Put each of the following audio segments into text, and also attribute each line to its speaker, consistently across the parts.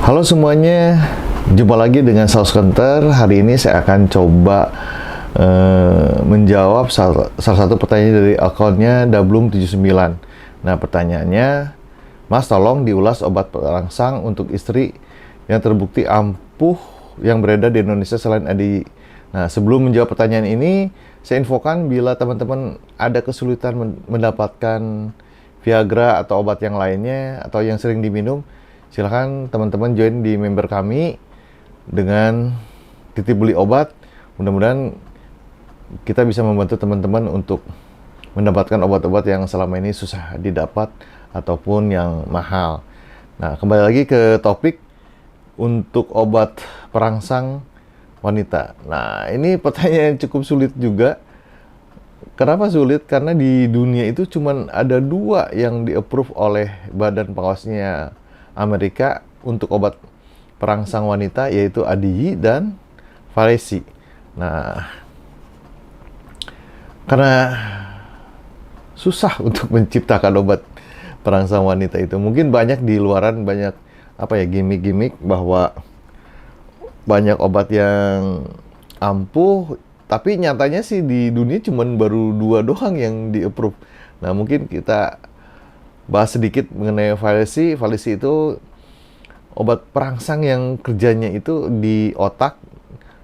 Speaker 1: Halo semuanya, jumpa lagi dengan Saus Kenter. Hari ini saya akan coba menjawab salah satu pertanyaan dari akunnya Dablum79. Nah, pertanyaannya, Mas tolong diulas obat perangsang untuk istri yang terbukti ampuh yang beredar di Indonesia selain ADI. Nah, sebelum menjawab pertanyaan ini, saya infokan bila teman-teman ada kesulitan mendapatkan Viagra atau obat yang lainnya atau yang sering diminum, silahkan teman-teman join di member kami dengan titip beli obat. Mudah-mudahan kita bisa membantu teman-teman untuk mendapatkan obat-obat yang selama ini susah didapat ataupun yang mahal. Nah, kembali lagi ke topik untuk obat perangsang wanita. Nah, ini pertanyaan yang cukup sulit juga. Kenapa sulit? Karena di dunia itu cuma ada 2 yang di-approve oleh Badan Pengawasnya Amerika untuk obat perangsang wanita, yaitu ADI dan Faresi. Nah, karena susah untuk menciptakan obat perangsang wanita itu, mungkin banyak di luaran banyak gimmick-gimmick bahwa banyak obat yang ampuh, tapi nyatanya sih di dunia cuman baru 2 doang yang di-approve. Nah, mungkin kita bahas sedikit mengenai Faresi. Faresi itu obat perangsang yang kerjanya itu di otak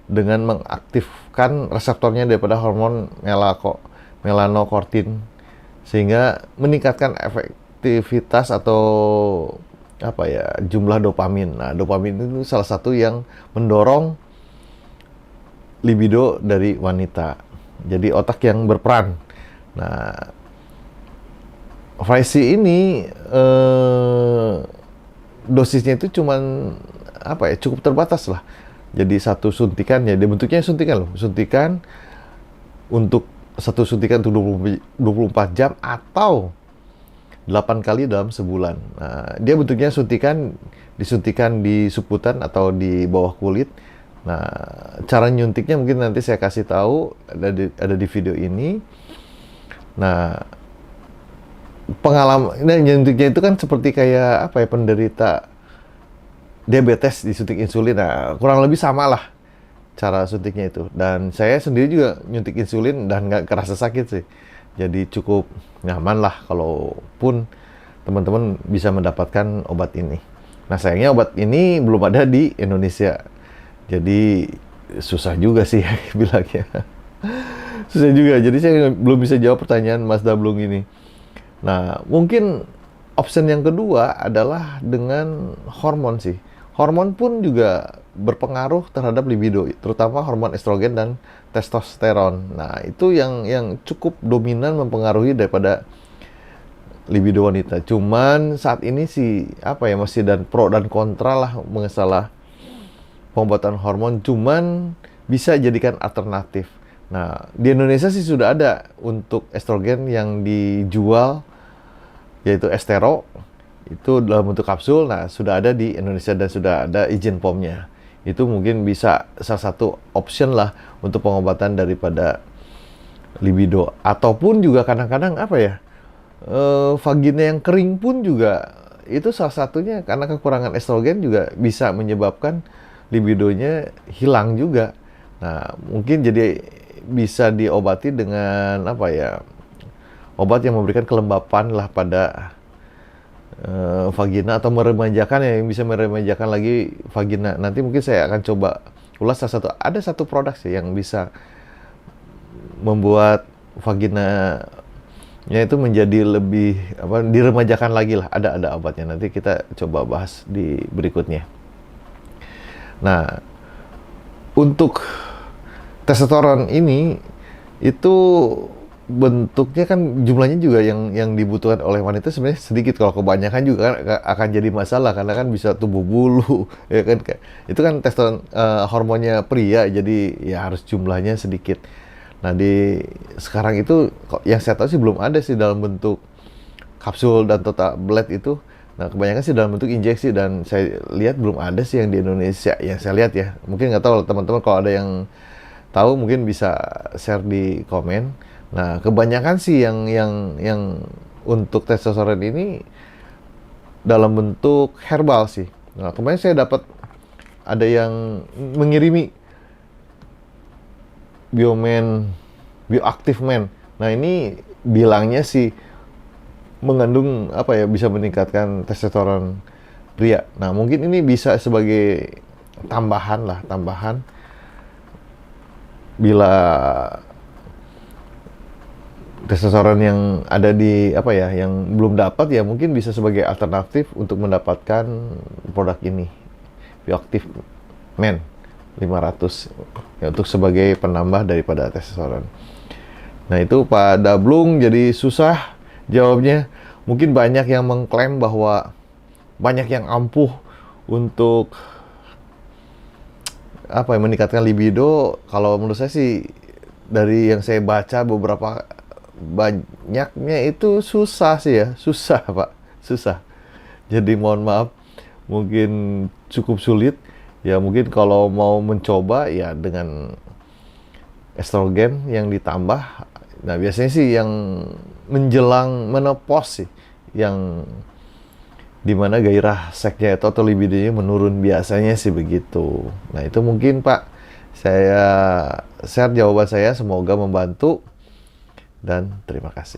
Speaker 1: dengan mengaktifkan reseptornya daripada hormon melanokortin, sehingga meningkatkan efektivitas atau jumlah dopamin. Nah, dopamin itu salah satu yang mendorong libido dari wanita. Jadi otak yang berperan. Nah, Faresi ini dosisnya itu cuman cukup terbatas lah. Jadi satu suntikan, ya dia bentuknya suntikan loh. Suntikan untuk satu suntikan itu 24 jam atau 8 kali dalam sebulan. Nah, dia bentuknya disuntikan di suputan atau di bawah kulit. Nah, cara nyuntiknya mungkin nanti saya kasih tahu, ada di video ini. Nah, pengalaman nyuntiknya itu kan seperti kayak penderita diabetes disuntik insulin. Nah, kurang lebih sama lah cara suntiknya itu. Dan saya sendiri juga nyuntik insulin dan nggak kerasa sakit sih. Jadi cukup nyaman lah kalaupun teman-teman bisa mendapatkan obat ini. Nah, sayangnya obat ini belum ada di Indonesia. Jadi susah juga sih bilangnya. Susah juga. Jadi saya belum bisa jawab pertanyaan Mas Dablung ini. Nah, mungkin option yang kedua adalah dengan hormon sih. Hormon pun juga berpengaruh terhadap libido, terutama hormon estrogen dan testosteron. Nah, itu yang cukup dominan mempengaruhi daripada libido wanita. Cuman saat ini sih masih pro dan kontra lah mengenai pengobatan hormon. Cuman bisa jadikan alternatif. Nah, di Indonesia sih sudah ada untuk estrogen yang dijual, yaitu Estero, itu dalam bentuk kapsul. Nah, sudah ada di Indonesia dan sudah ada izin POM-nya. Itu mungkin bisa salah satu option lah untuk pengobatan daripada libido. Ataupun juga kadang-kadang vagina yang kering pun juga itu salah satunya, karena kekurangan estrogen juga bisa menyebabkan libidonya hilang juga. Nah, mungkin jadi bisa diobati dengan obat yang memberikan kelembapan lah pada vagina, atau meremajakan, yang bisa meremajakan lagi vagina. Nanti mungkin saya akan coba ulas ada satu produk sih yang bisa membuat vaginanya itu menjadi lebih diremajakan lagi lah. Ada obatnya, nanti kita coba bahas di berikutnya. Nah, untuk testosteron ini itu bentuknya kan jumlahnya juga yang dibutuhkan oleh wanita sebenarnya sedikit. Kalau kebanyakan juga kan akan jadi masalah, karena kan bisa tumbuh bulu ya kan. Itu kan testosteron hormonnya pria, jadi ya harus jumlahnya sedikit. Nah, di sekarang itu yang saya tahu sih belum ada sih dalam bentuk kapsul dan tablet itu. Nah, kebanyakan sih dalam bentuk injeksi, dan saya lihat belum ada sih yang di Indonesia yang saya lihat ya. Mungkin nggak tahu teman-teman, kalau ada yang tahu mungkin bisa share di komen. Nah, kebanyakan sih yang untuk testosteron ini dalam bentuk herbal sih. Nah, kemarin saya dapat ada yang mengirimi Biomen, Bioactive Men. Nah, ini bilangnya sih mengandung apa ya, bisa meningkatkan testosteron pria. Nah, mungkin ini bisa sebagai tambahan lah, tambahan bila testosteron yang ada di apa ya, yang belum dapat ya, mungkin bisa sebagai alternatif untuk mendapatkan produk ini, Bioactive Men 500 ya, untuk sebagai penambah daripada testosteron. Nah, itu Pak Dablung jadi susah jawabnya. Mungkin banyak yang mengklaim bahwa banyak yang ampuh untuk apa ya, meningkatkan libido. Kalau menurut saya sih, dari yang saya baca beberapa, banyaknya itu susah sih ya, susah Pak, susah. Jadi mohon maaf, mungkin cukup sulit. Ya mungkin kalau mau mencoba ya dengan estrogen yang ditambah. Nah, biasanya sih yang menjelang menopause sih, yang dimana gairah seksnya itu atau libidonya menurun, biasanya sih begitu. Nah, itu mungkin Pak, saya share jawaban saya, semoga membantu dan terima kasih.